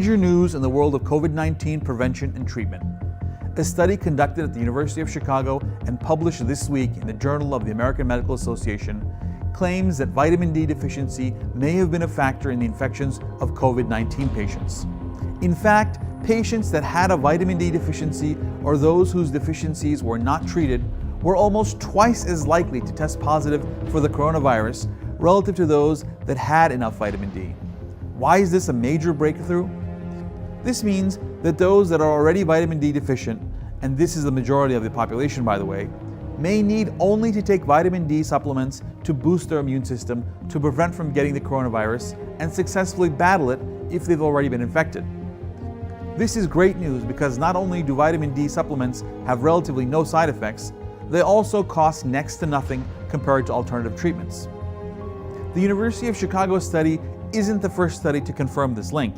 Major news in the world of COVID-19 prevention and treatment. A study conducted at the University of Chicago and published this week in the Journal of the American Medical Association claims that vitamin D deficiency may have been a factor in the infections of COVID-19 patients. In fact, patients that had a vitamin D deficiency or those whose deficiencies were not treated were almost twice as likely to test positive for the coronavirus relative to those that had enough vitamin D. Why is this a major breakthrough? This means that those that are already vitamin D deficient, and this is the majority of the population by the way, may need only to take vitamin D supplements to boost their immune system to prevent from getting the coronavirus and successfully battle it if they've already been infected. This is great news because not only do vitamin D supplements have relatively no side effects, they also cost next to nothing compared to alternative treatments. The University of Chicago study isn't the first study to confirm this link.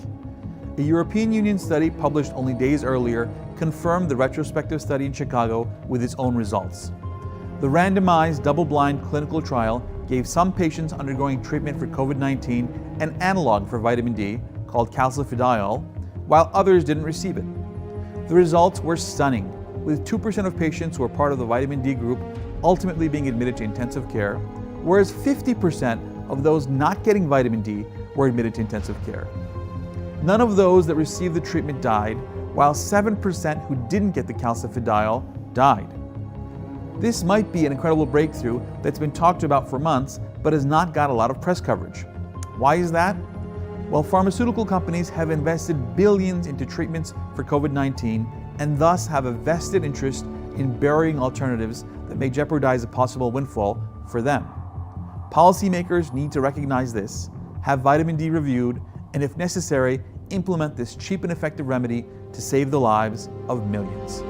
A European Union study published only days earlier confirmed the retrospective study in Chicago with its own results. The randomized, double-blind clinical trial gave some patients undergoing treatment for COVID-19 an analog for vitamin D called calcifidiol, while others didn't receive it. The results were stunning, with 2% of patients who were part of the vitamin D group ultimately being admitted to intensive care, whereas 50% of those not getting vitamin D were admitted to intensive care. None of those that received the treatment died, while 7% who didn't get the calcifidiol died. This might be an incredible breakthrough that's been talked about for months, but has not got a lot of press coverage. Why is that? Well, pharmaceutical companies have invested billions into treatments for COVID-19 and thus have a vested interest in burying alternatives that may jeopardize a possible windfall for them. Policymakers need to recognize this, have vitamin D reviewed, and if necessary, implement this cheap and effective remedy to save the lives of millions.